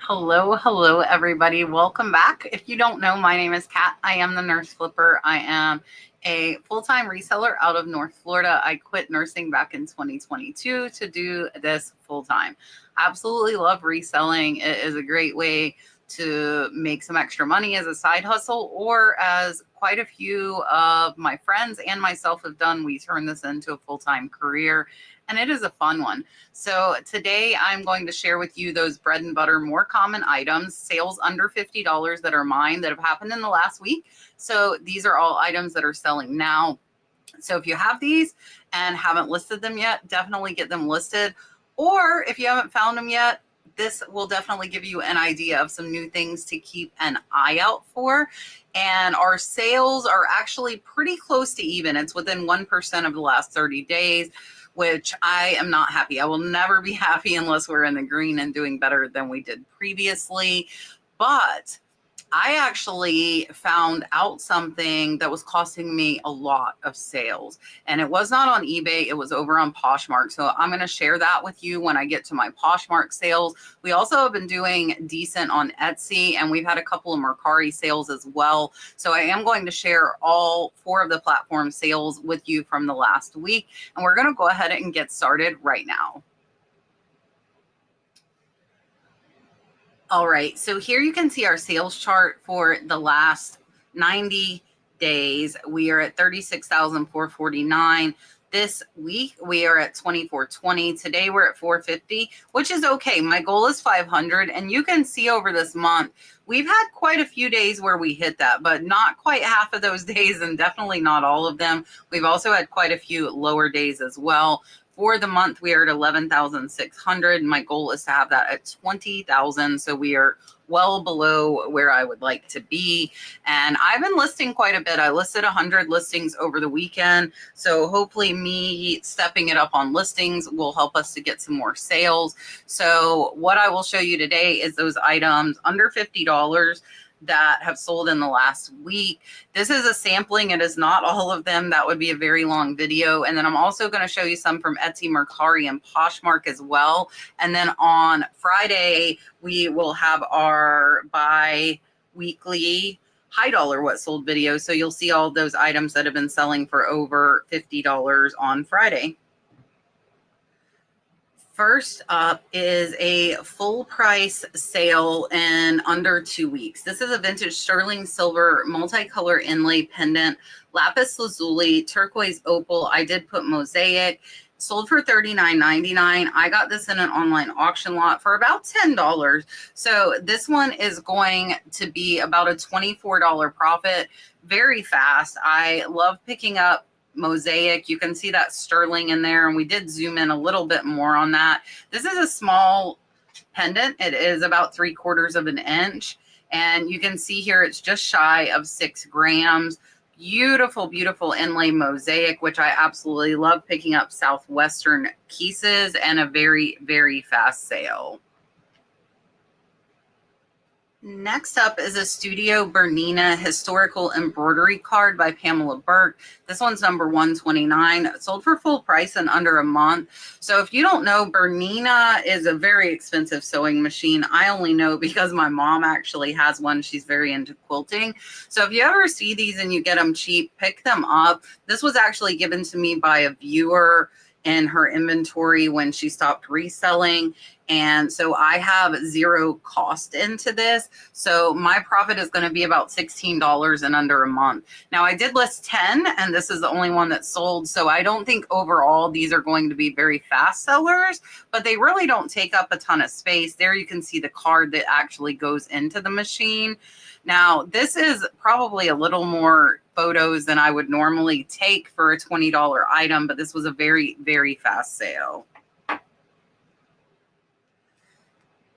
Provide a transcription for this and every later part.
Hello, everybody. Welcome back. If you don't know, my name is Kat. I am the Nurse Flipper. I am a full-time reseller out of North Florida. I quit nursing back in 2022 to do this full-time. Absolutely love reselling. It is a great way to make some extra money as a side hustle, or as quite a few of my friends and myself have done, we turn this into a full-time career, and it is a fun one. So today I'm going to share with you those bread and butter, more common items, sales under $50 that are mine that have happened in the last week. So these are all items that are selling now. So if you have these and haven't listed them yet, definitely get them listed. Or if you haven't found them yet, this will definitely give you an idea of some new things to keep an eye out for. And our sales are actually pretty close to even. It's within 1% of the last 30 days, which I am not happy. I will never be happy unless we're in the green and doing better than we did previously. But I actually found out something that was costing me a lot of sales, and it was not on eBay. It was over on Poshmark. So I'm going to share that with you when I get to my Poshmark sales. We also have been doing decent on Etsy, and we've had a couple of Mercari sales as well. So I am going to share all 4 of the platform sales with you from the last week, and we're going to go ahead and get started right now. All right, so here you can see our sales chart for the last 90 days. We are at 36,449. This week we are at 2420. Today we're at 450, which is okay. My goal is 500, and you can see over this month we've had quite a few days where we hit that, but not quite half of those days, and definitely not all of them. We've also had quite a few lower days as well. For the month, we are at 11,600. My goal is to have that at 20,000. So we are well below where I would like to be. And I've been listing quite a bit. I listed 100 listings over the weekend. So hopefully me stepping it up on listings will help us to get some more sales. So what I will show you today is those items under $50 that have sold in the last week. This is a sampling. It is not all of them. That would be a very long video. And then I'm also going to show you some from Etsy, Mercari, and Poshmark as well. And then on Friday, we will have our bi-weekly high dollar what sold video. So you'll see all those items that have been selling for over $50 on Friday. First up is a full price sale in under 2 weeks. This is a vintage sterling silver multicolor inlay pendant, lapis lazuli, turquoise opal. I did put mosaic. Sold for $39.99. I got this in an online auction lot for about $10. So this one is going to be about a $24 profit very fast. I love picking up mosaic. You can see that sterling in there, and we did zoom in a little bit more on that. This is a small pendant. It is about 3/4 of an inch, and you can see here it's just shy of 6 grams. Beautiful, beautiful inlay mosaic, which I absolutely love picking up Southwestern pieces, and a very, very fast sale. Next up is a Studio Bernina historical embroidery card by Pamela Burke. This one's number 129. Sold for full price in under a month. So if you don't know, Bernina is a very expensive sewing machine. I only know because my mom actually has one. She's very into quilting. So if you ever see these and you get them cheap, pick them up. This was actually given to me by a viewer in her inventory when she stopped reselling. And so I have 0 cost into this. So my profit is going to be about $16 in under a month. Now I did list 10, and this is the only one that sold. So I don't think overall these are going to be very fast sellers, but they really don't take up a ton of space. There you can see the card that actually goes into the machine. Now this is probably a little more photos than I would normally take for a $20 item, but this was a very, very fast sale.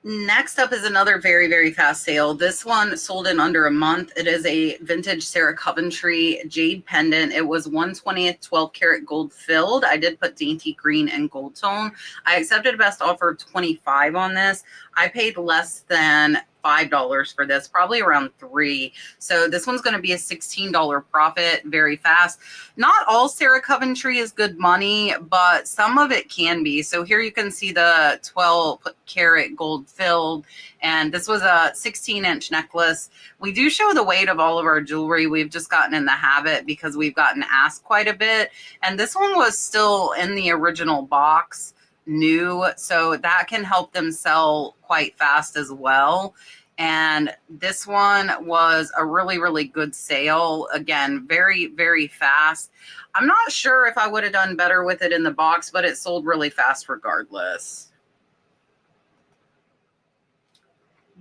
Next up is another very, very fast sale. This one sold in under a month. It is a vintage Sarah Coventry jade pendant. It was 1/20 12 karat gold filled. I did put dainty green and gold tone. I accepted a best offer of $25 on this. I paid less than $5 for this, probably around $3. So this one's going to be a $16 profit very fast. Not all Sarah Coventry is good money, but some of it can be. So here you can see the 12 karat gold filled, and this was a 16-inch necklace. We do show the weight of all of our jewelry. We've just gotten in the habit because we've gotten asked quite a bit. And this one was still in the original box, new, so that can help them sell quite fast as well. And this one was a really, really good sale. Again, very, very fast. I'm not sure if I would have done better with it in the box, but it sold really fast regardless.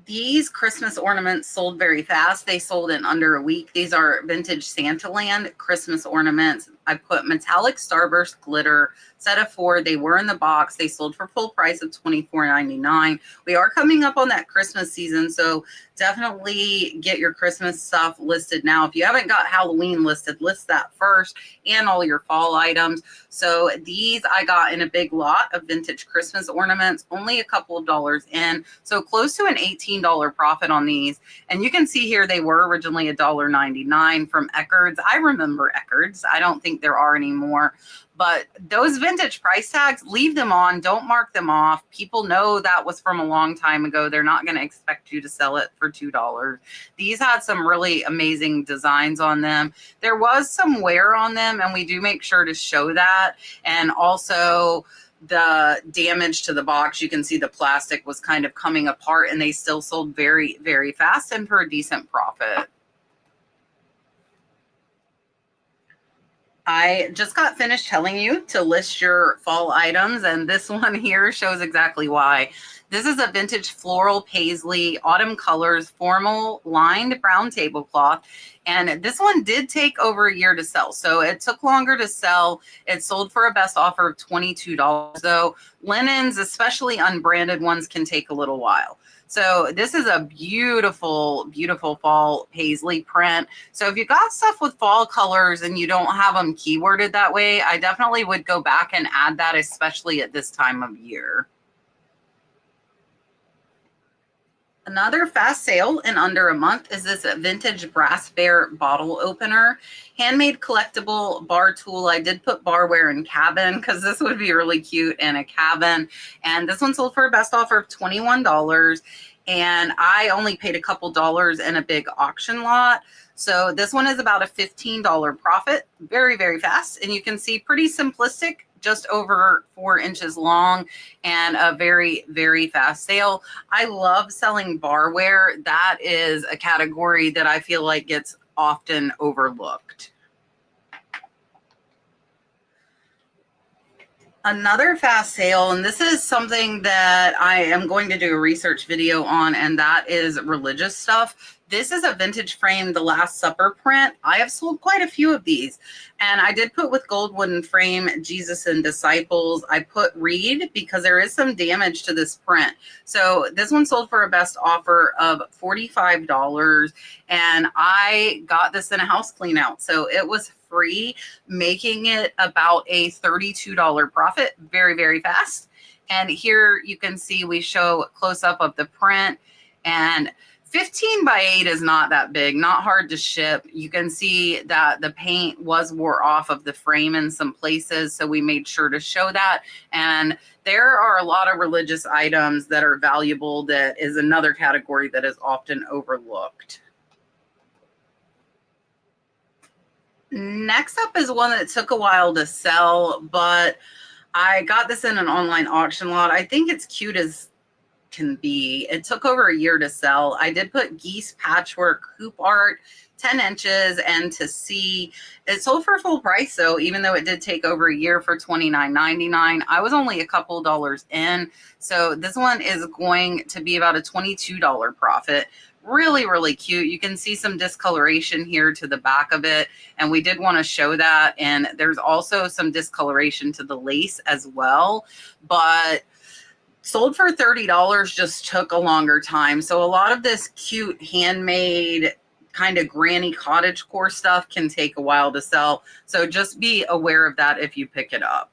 These Christmas ornaments sold very fast. They sold in under a week. These are vintage Santaland Christmas ornaments. I put metallic starburst glitter, set of 4. They were in the box. They sold for full price of $24.99. We are coming up on that Christmas season, so definitely get your Christmas stuff listed now. If you haven't got Halloween listed, list that first, and all your fall items. So these I got in a big lot of vintage Christmas ornaments, only a couple of dollars in, so close to an $18 profit on these. And you can see here they were originally $1.99 from Eckerd's. I remember Eckerd's. I don't think there are anymore. But those vintage price tags, leave them on. Don't mark them off. People know that was from a long time ago. They're not going to expect you to sell it for $2. These had some really amazing designs on them. There was some wear on them, and we do make sure to show that. And also the damage to the box. You can see the plastic was kind of coming apart, and they still sold very, very fast and for a decent profit. I just got finished telling you to list your fall items, and this one here shows exactly why. This is a vintage floral paisley, autumn colors, formal lined brown tablecloth. And this one did take over a year to sell. So it took longer to sell. It sold for a best offer of $22. So linens, especially unbranded ones, can take a little while. So this is a beautiful, beautiful fall paisley print. So if you got stuff with fall colors and you don't have them keyworded that way, I definitely would go back and add that, especially at this time of year. Another fast sale in under a month is this vintage brass bear bottle opener. Handmade collectible bar tool. I did put barware in cabin because this would be really cute in a cabin. And this one sold for a best offer of $21. And I only paid a couple dollars in a big auction lot. So this one is about a $15 profit. Very, very fast. And you can see pretty simplistic, just over 4 inches long, and a very, very fast sale. I love selling barware. That is a category that I feel like gets often overlooked. Another fast sale, and this is something that I am going to do a research video on, and that is religious stuff. This is a vintage frame, the Last Supper print. I have sold quite a few of these, and I did put with gold wooden frame, Jesus and Disciples. I put Reed because there is some damage to this print. So this one sold for a best offer of $45, and I got this in a house clean out. So it was free, making it about a $32 profit very, very fast. And here you can see we show a close up of the print, and 15 by 8 is not that big, not hard to ship. You can see that the paint was wore off of the frame in some places, so we made sure to show that. And there are a lot of religious items that are valuable. That is another category that is often overlooked. Next up is one that took a while to sell, but I got this in an online auction lot. I think it's cute as can be. It took over a year to sell. I did put geese patchwork hoop art, 10 inches, and to see. It sold for full price, though, even though it did take over a year, for $29.99. I was only a couple dollars in, so this one is going to be about a $22 profit. Really, really cute. You can see some discoloration here to the back of it, and we did want to show that. And there's also some discoloration to the lace as well, but sold for $30, just took a longer time. So a lot of this cute handmade kind of granny cottagecore stuff can take a while to sell. So just be aware of that if you pick it up.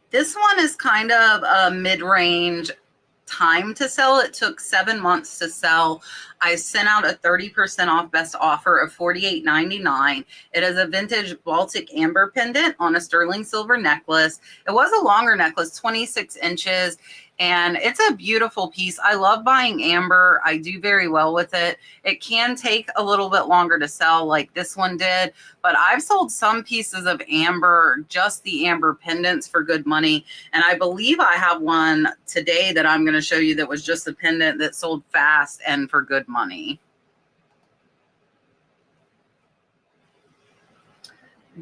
This one is kind of a mid-range time to sell. It took 7 months to sell. I sent out a 30% off best offer of $48.99. It is a vintage Baltic amber pendant on a sterling silver necklace. It was a longer necklace, 26 inches. And it's a beautiful piece. I love buying amber. I do very well with it. It can take a little bit longer to sell like this one did, but I've sold some pieces of amber, just the amber pendants, for good money. And I believe I have one today that I'm going to show you that was just a pendant that sold fast and for good money.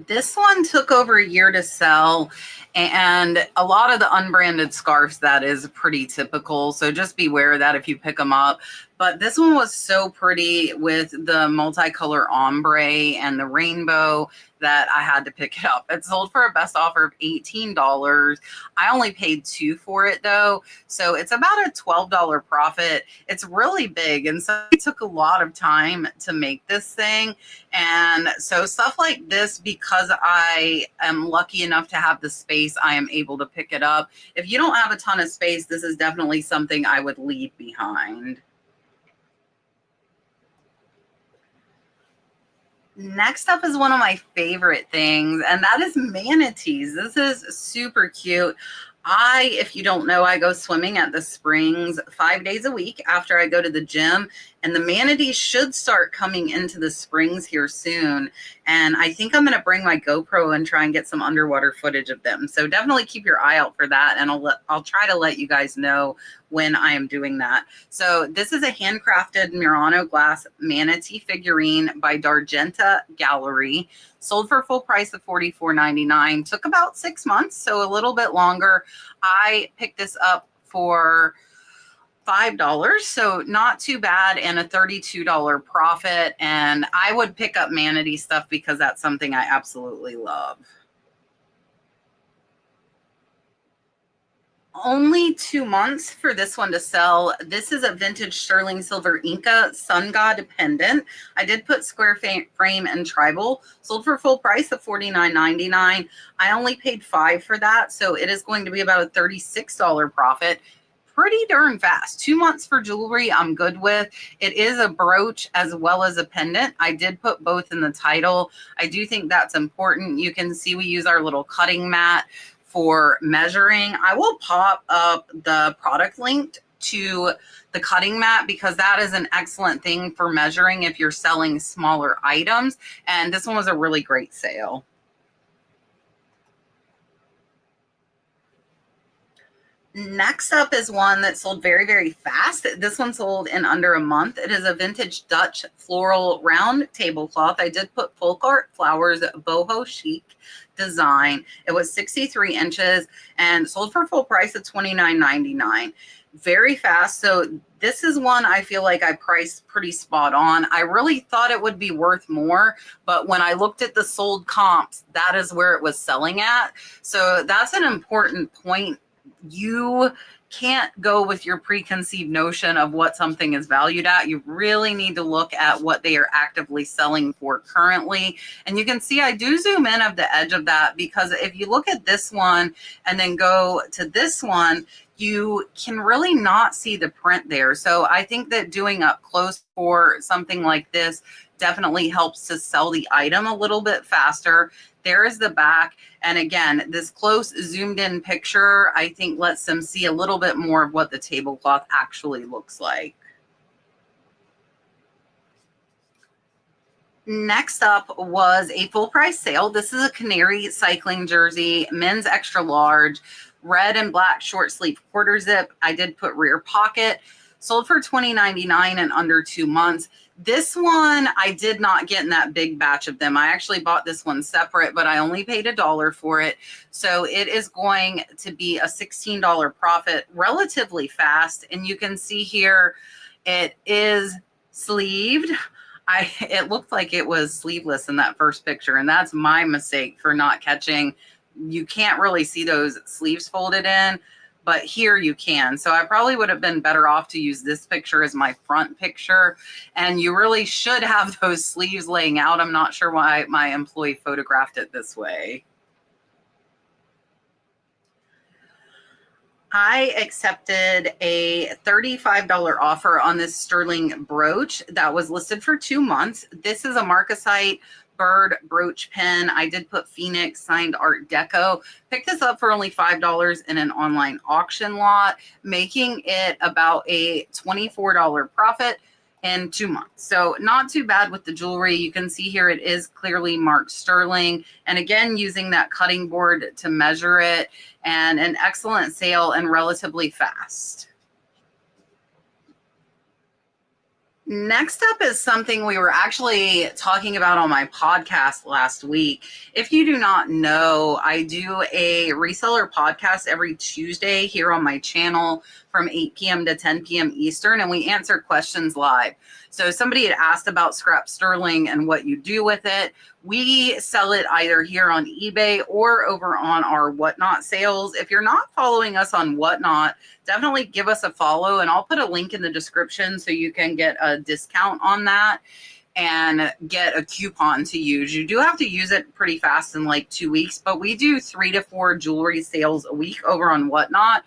This one took over a year to sell, and a lot of the unbranded scarves, that is pretty typical. So just beware of that if you pick them up. But this one was so pretty with the multicolor ombre and the rainbow that I had to pick it up. It sold for a best offer of $18. I only paid $2 for it though. So it's about a $12 profit. It's really big. And so it took a lot of time to make this thing. And so stuff like this, because I am lucky enough to have the space, I am able to pick it up. If you don't have a ton of space, this is definitely something I would leave behind. Next up is one of my favorite things, and that is manatees. This is super cute. If you don't know, I go swimming at the springs 5 days a week after I go to the gym, and the manatees should start coming into the springs here soon. And I think I'm going to bring my GoPro and try and get some underwater footage of them. So definitely keep your eye out for that, and I'll try to let you guys know when I am doing that. So this is a handcrafted Murano glass manatee figurine by Dargenta Gallery. Sold for full price of $44.99. Took about 6 months, so a little bit longer. I picked this up for $5, so not too bad, and a $32 profit. And I would pick up manatee stuff because that's something I absolutely love. Only 2 months for this one to sell. This is a vintage sterling silver Inca sun god pendant. I did put square frame and tribal. Sold for full price of $49.99. I only paid $5 for that, so it is going to be about a $36 profit. Pretty darn fast. 2 months for jewelry I'm good with. It is a brooch as well as a pendant. I did put both in the title. I do think that's important. You can see we use our little cutting mat for measuring. I will pop up the product link to the cutting mat because that is an excellent thing for measuring if you're selling smaller items. And this one was a really great sale. Next up is one that sold very, very fast. This one sold in under a month. It is a vintage Dutch floral round tablecloth. I did put folk art flowers boho chic design. It was 63 inches and sold for full price of $29.99. Very fast. So this is one I feel like I priced pretty spot on. I really thought it would be worth more, but when I looked at the sold comps, that is where it was selling at. So that's an important point. You can't go with your preconceived notion of what something is valued at. You really need to look at what they are actively selling for currently. And you can see I do zoom in of the edge of that because if you look at this one and then go to this one, you can really not see the print there. So I think that doing up close for something like this definitely helps to sell the item a little bit faster. There is the back. And again, this close zoomed in picture, I think lets them see a little bit more of what the tablecloth actually looks like. Next up was a full price sale. This is a canary cycling jersey, men's extra large, red and black short sleeve quarter zip. I did put rear pocket. Sold for $20.99 in under 2 months. This one, I did not get in that big batch of them. I actually bought this one separate, but I only paid $1 for it. So it is going to be a $16 profit relatively fast. And you can see here, it is sleeved. It looked like it was sleeveless in that first picture. And that's my mistake for not catching. You can't really see those sleeves folded in, but here you can. So I probably would have been better off to use this picture as my front picture. And you really should have those sleeves laying out. I'm not sure why my employee photographed it this way. I accepted a $35 offer on this sterling brooch that was listed for 2 months. This is a Marcasite bird brooch pin. I did put Phoenix signed Art Deco. Picked this up for only $5 in an online auction lot, making it about a $24 profit in 2 months. So not too bad with the jewelry. You can see here it is clearly marked sterling. And again, using that cutting board to measure it, and an excellent sale and relatively fast. Next up is something we were actually talking about on my podcast last week. If you do not know, I do a reseller podcast every Tuesday here on my channel from 8 p.m. to 10 p.m. Eastern, and we answer questions live. So somebody had asked about scrap sterling and what you do with it. We sell it either here on eBay or over on our Whatnot sales. If you're not following us on Whatnot, definitely give us a follow, and I'll put a link in the description so you can get a discount on that and get a coupon to use. You do have to use it pretty fast in like 2 weeks, but we do 3 to 4 jewelry sales a week over on Whatnot.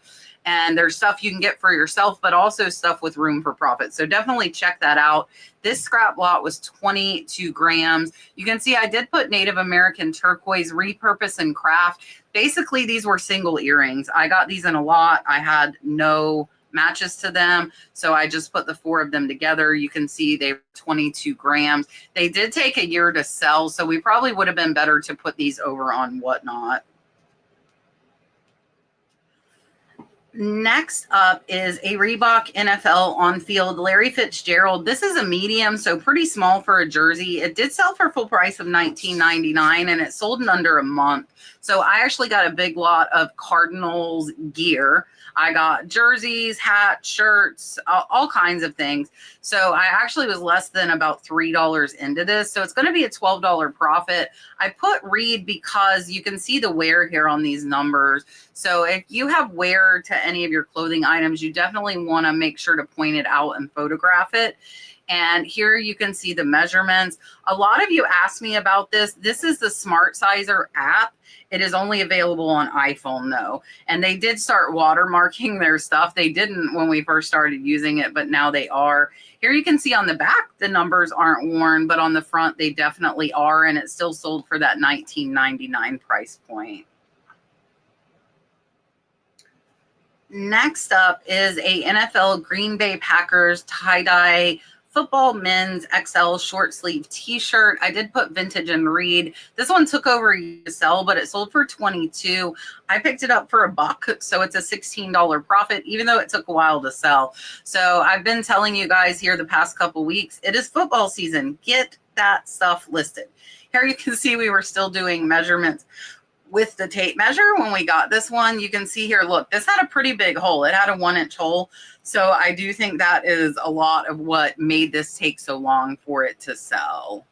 And there's stuff you can get for yourself, but also stuff with room for profit. So definitely check that out. This scrap lot was 22 grams. You can see I did put Native American turquoise, repurpose and craft. Basically, these were single earrings. I got these in a lot. I had no matches to them, so I just put the 4 of them together. You can see they were 22 grams. They did take a year to sell, so we probably would have been better to put these over on Whatnot. Next up is a Reebok NFL on-field Larry Fitzgerald. This is a medium, so pretty small for a jersey. It did sell for full price of $19.99, and it sold in under a month. So I actually got a big lot of Cardinals gear. I got jerseys, hats, shirts, all kinds of things. So I actually was less than about $3 into this. So it's going to be a $12 profit. I put Reed because you can see the wear here on these numbers. So if you have wear to any of your clothing items, you definitely want to make sure to point it out and photograph it. And here you can see the measurements. A lot of you asked me about this. This is the Smart Sizer app. It is only available on iPhone though. And they did start watermarking their stuff. They didn't when we first started using it, but now they are. Here you can see on the back, the numbers aren't worn, but on the front, they definitely are. And it's still sold for that $19.99 price point. Next up is a NFL Green Bay Packers tie-dye football men's XL short sleeve t-shirt. I did put vintage and Reed. This one took over a year to sell, but it sold for $22. I picked it up for $1, so it's a $16 profit, even though it took a while to sell. So I've been telling you guys here the past couple weeks, it is football season. Get that stuff listed. Here you can see we were still doing measurements with the tape measure when we got this one. You can see here, look, this had a pretty big hole. It had a 1-inch hole. So I do think that is a lot of what made this take so long for it to sell.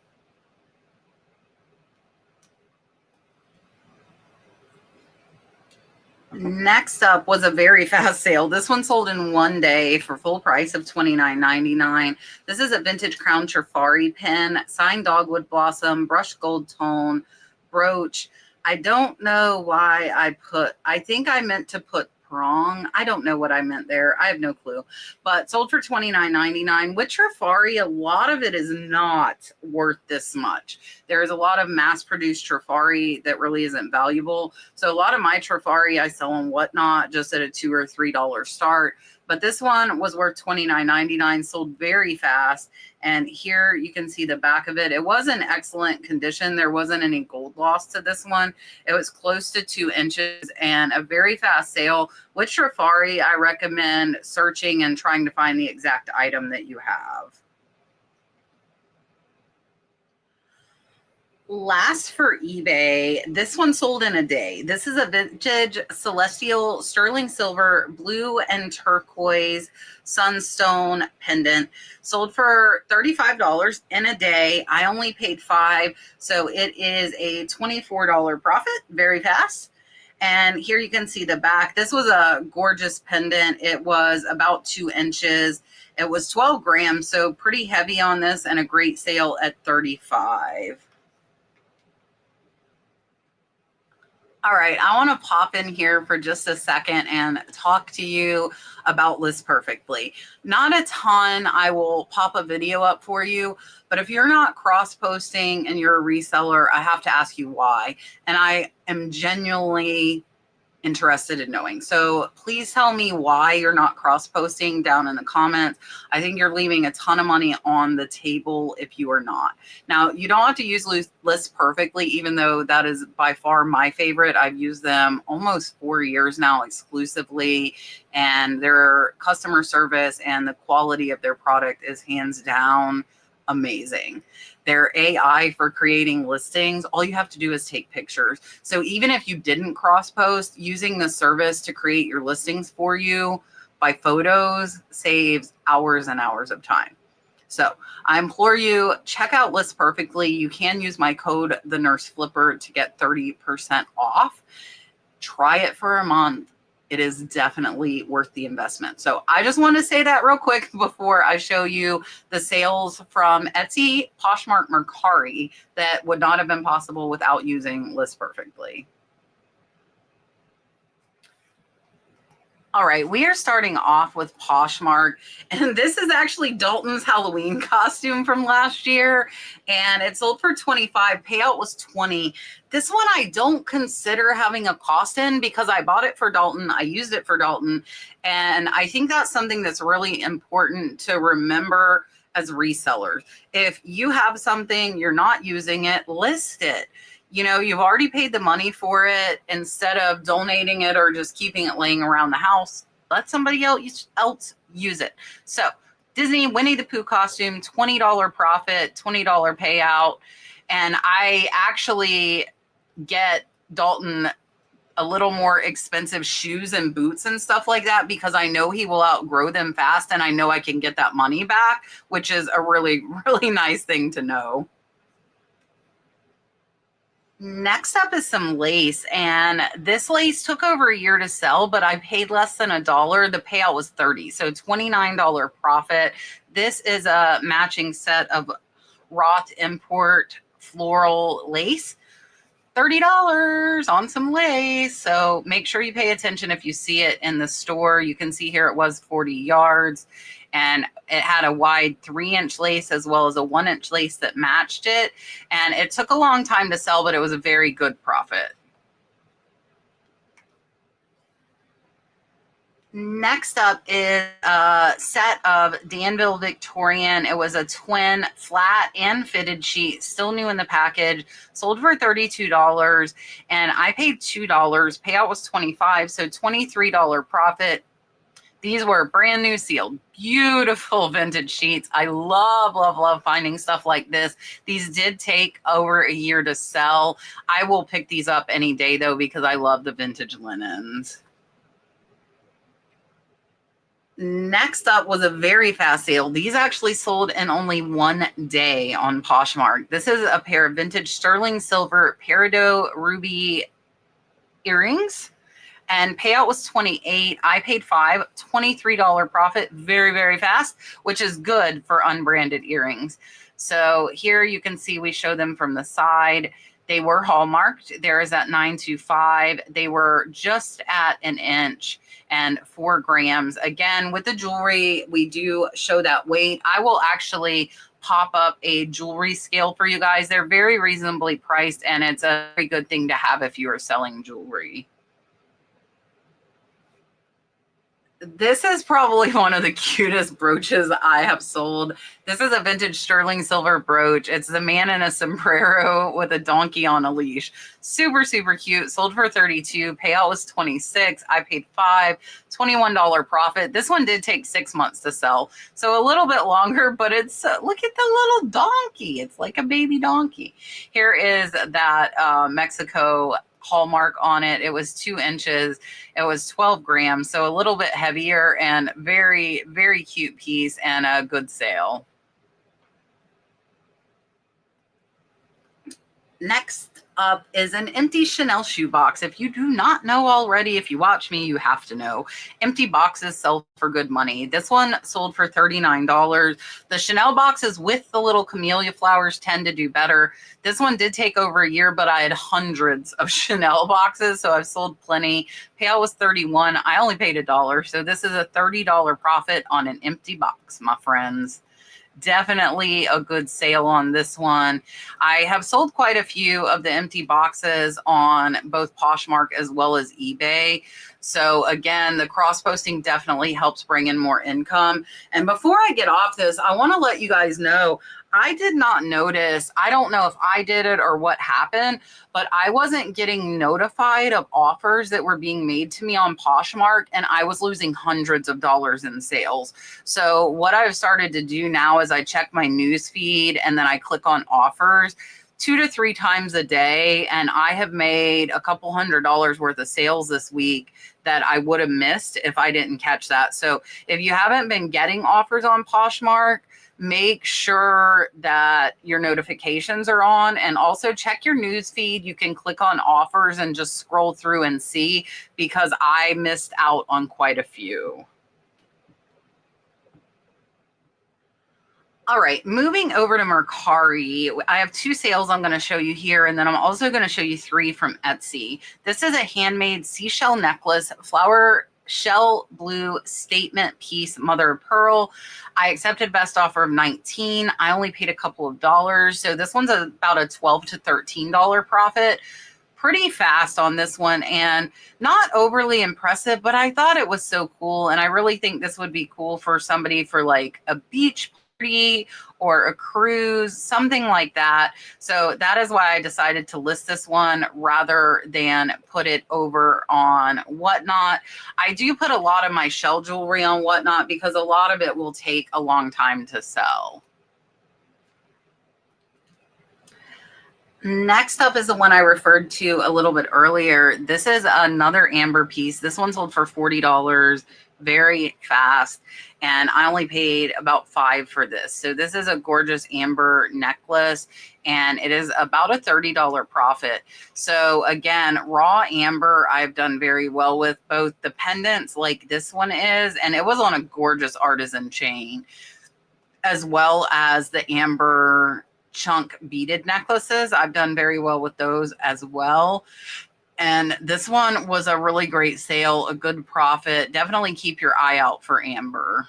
Next up was a very fast sale. This one sold in 1 day for full price of $29.99. This is a vintage Crown Trifari pin, signed dogwood blossom, brushed gold tone, brooch. I don't know why I think I meant to put prong. I don't know what I meant there. I have no clue. But sold for $29.99. With Trifari, a lot of it is not worth this much. There is a lot of mass-produced Trifari that really isn't valuable. So a lot of my Trifari I sell on Whatnot just at a $2 or $3 start. But this one was worth $29.99, sold very fast. And here you can see the back of it. It was in excellent condition. There wasn't any gold loss to this one. It was close to 2 inches and a very fast sale. With Trifari, I recommend searching and trying to find the exact item that you have. Last for eBay, this one sold in a day. This is a vintage celestial sterling silver, blue and turquoise sunstone pendant. Sold for $35 in a day. I only paid $5, so it is a $24 profit, very fast. And here you can see the back. This was a gorgeous pendant. It was about 2 inches. It was 12 grams, so pretty heavy on this, and a great sale at $35. All right, I want to pop in here for just a second and talk to you about List Perfectly. Not a ton. I will pop a video up for you, but if you're not cross-posting and you're a reseller, I have to ask you why. And I am genuinely interested in knowing. So please tell me why you're not cross-posting down in the comments. I think you're leaving a ton of money on the table if you are not. Now, you don't have to use List Perfectly, even though that is by far my favorite. I've used them almost 4 years now exclusively, and their customer service and the quality of their product is hands down amazing. Their AI for creating listings, all you have to do is take pictures. So even if you didn't cross post, using the service to create your listings for you by photos saves hours and hours of time. So I implore you, check out List Perfectly. You can use my code, The Nurse Flipper, to get 30% off. Try it for a month. It is definitely worth the investment. So I just want to say that real quick before I show you the sales from Etsy, Poshmark, Mercari that would not have been possible without using List Perfectly. All right, we are starting off with Poshmark, and this is actually Dalton's Halloween costume from last year, and it sold for $25. Payout was $20. This one I don't consider having a cost in because I bought it for Dalton, I used it for Dalton, and I think that's something that's really important to remember as resellers. If you have something, you're not using it, list it. You know, you've already paid the money for it. Instead of donating it or just keeping it laying around the house, let somebody else use it. So Disney Winnie the Pooh costume, $20 profit, $20 payout. And I actually get Dalton a little more expensive shoes and boots and stuff like that because I know he will outgrow them fast and I know I can get that money back, which is a really, really nice thing to know. Next up is some lace, and this lace took over a year to sell, but I paid less than $1. The payout was $30, so $29 profit. This is a matching set of Roth import floral lace. $30 on some lace. So make sure you pay attention if you see it in the store. You can see here it was 40 yards and it had a wide 3-inch lace as well as a 1-inch lace that matched it. And it took a long time to sell, but it was a very good profit. Next up is a set of Danville Victorian. It was a twin flat and fitted sheet, still new in the package, sold for $32, and I paid $2. Payout was $25, so $23 profit. These were brand new sealed, beautiful vintage sheets. I love, love, love finding stuff like this. These did take over a year to sell. I will pick these up any day though, because I love the vintage linens. Next up was a very fast sale. These actually sold in only 1 day on Poshmark. This is a pair of vintage sterling silver peridot ruby earrings. And payout was $28. I paid $5, $23 profit, very, very fast, which is good for unbranded earrings. So here you can see we show them from the side. They were hallmarked. There is at 925. They were just at 1 inch and 4 grams. Again, with the jewelry, we do show that weight. I will actually pop up a jewelry scale for you guys. They're very reasonably priced, and it's a very good thing to have if you are selling jewelry. This is probably one of the cutest brooches I have sold. This is a vintage sterling silver brooch. It's the man in a sombrero with a donkey on a leash. Super, super cute. Sold for $32. Payout was $26. I paid $5, $21 profit. This one did take 6 months to sell, so a little bit longer, but it's, look at the little donkey. It's like a baby donkey. Here is that Mexico hallmark on it. It was 2 inches. It was 12 grams, so a little bit heavier, and very, very cute piece and a good sale. Next up is an empty Chanel shoebox. If you do not know already, if you watch me, you have to know. Empty boxes sell for good money. This one sold for $39. The Chanel boxes with the little camellia flowers tend to do better. This one did take over a year, but I had hundreds of Chanel boxes, so I've sold plenty. Payout was $31. I only paid $1, so this is a $30 profit on an empty box, my friends. Definitely a good sale on this one. I have sold quite a few of the empty boxes on both Poshmark as well as eBay. So again, the cross posting definitely helps bring in more income. And before I get off this, I want to let you guys know, I did not notice, I don't know if I did it or what happened, but I wasn't getting notified of offers that were being made to me on Poshmark, and I was losing hundreds of dollars in sales. So what I've started to do now is I check my news feed and then I click on offers 2 to 3 times a day, and I have made a couple $100 worth of sales this week that I would have missed if I didn't catch that. So if you haven't been getting offers on Poshmark, make sure that your notifications are on, and also check your news feed. You can click on offers and just scroll through and see, because I missed out on quite a few. All right, moving over to Mercari, I have 2 sales I'm going to show you here, and then I'm also going to show you 3 from Etsy. This is a handmade seashell necklace, flower shell blue statement piece, mother of pearl. I accepted best offer of $19. I only paid a couple of dollars. So this one's about a $12 to $13 profit. Pretty fast on this one, and not overly impressive, but I thought it was so cool. And I really think this would be cool for somebody for like a beach party or a cruise, something like that. So that is why I decided to list this one rather than put it over on Whatnot. I do put a lot of my shell jewelry on Whatnot because a lot of it will take a long time to sell. Next up is the one I referred to a little bit earlier. This is another amber piece. This one sold for $40, very fast, and I only paid about $5 for this. So this is a gorgeous amber necklace, and it is about a $30 profit. So again, raw amber I've done very well with, both the pendants like this one is, and it was on a gorgeous artisan chain, as well as the amber chunk beaded necklaces. I've done very well with those as well. And this one was a really great sale, a good profit. Definitely keep your eye out for amber.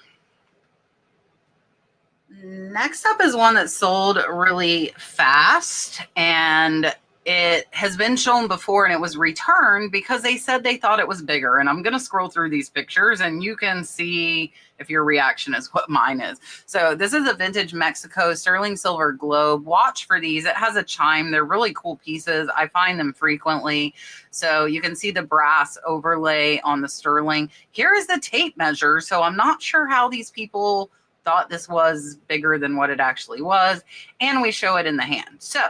Next up is one that sold really fast, and it has been shown before and it was returned because they said they thought it was bigger. And I'm going to scroll through these pictures and you can see if your reaction is what mine is. So this is a vintage Mexico sterling silver globe. Watch for these. It has a chime. They're really cool pieces. I find them frequently. So you can see the brass overlay on the sterling. Here is the tape measure. So I'm not sure how these people thought this was bigger than what it actually was. And we show it in the hand. So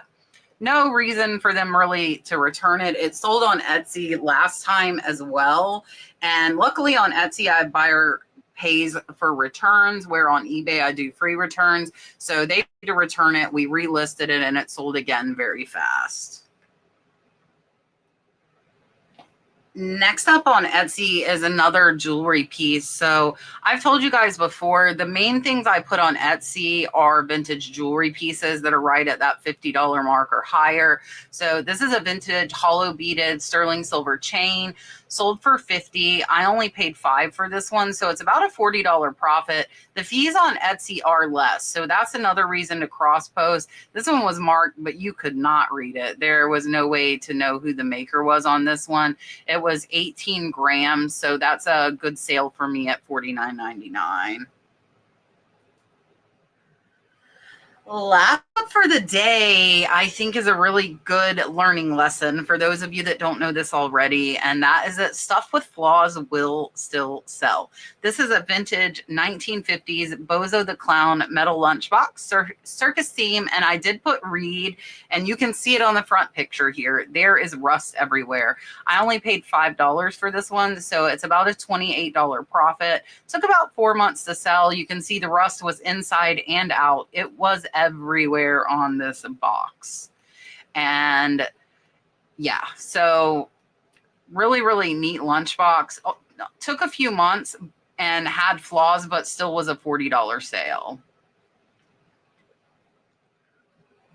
no reason for them really to return it. It sold on Etsy last time as well. And luckily on Etsy, I have buyer pays for returns, where on eBay I do free returns. So they need to return it. We relisted it and it sold again very fast. Next up on Etsy is another jewelry piece. So I've told you guys before, the main things I put on Etsy are vintage jewelry pieces that are right at that $50 mark or higher. So this is a vintage hollow beaded sterling silver chain, sold for $50. I only paid $5 for this one, so it's about a $40 profit. The fees on Etsy are less, so that's another reason to cross post. This one was marked, but you could not read it. There was no way to know who the maker was on this one. It was 18 grams, so that's a good sale for me at $49.99. Last up for the day, I think, is a really good learning lesson for those of you that don't know this already, and that is that stuff with flaws will still sell. This is a vintage 1950s Bozo the Clown metal lunchbox, circus theme, and I did put Reed, and you can see it on the front picture here. There is rust everywhere. I only paid $5 for this one, so it's about a $28 profit. Took about 4 months to sell. You can see the rust was inside and out. It was everywhere on this box. And yeah, so really, really neat lunchbox. Oh, took a few months and had flaws, but still was a $40 sale.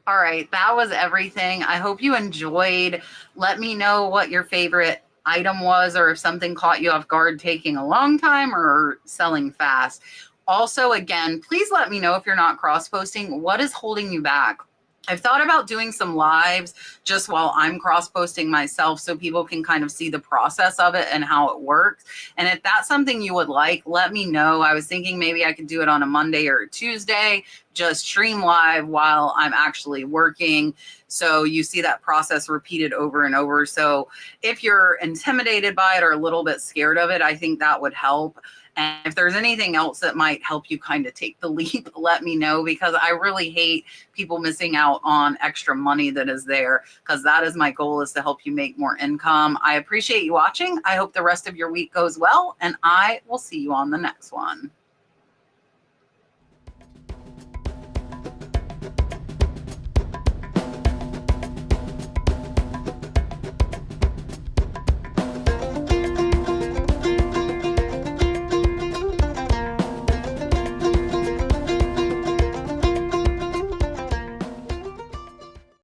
All right, that was everything. I hope you enjoyed. Let me know what your favorite item was, or if something caught you off guard taking a long time or selling fast. Also, again, please let me know if you're not cross-posting. What is holding you back? I've thought about doing some lives just while I'm cross-posting myself so people can kind of see the process of it and how it works. And if that's something you would like, let me know. I was thinking maybe I could do it on a Monday or a Tuesday, just stream live while I'm actually working. So you see that process repeated over and over. So if you're intimidated by it or a little bit scared of it, I think that would help. And if there's anything else that might help you kind of take the leap, let me know, because I really hate people missing out on extra money that is there, because that is my goal, is to help you make more income. I appreciate you watching. I hope the rest of your week goes well, and I will see you on the next one.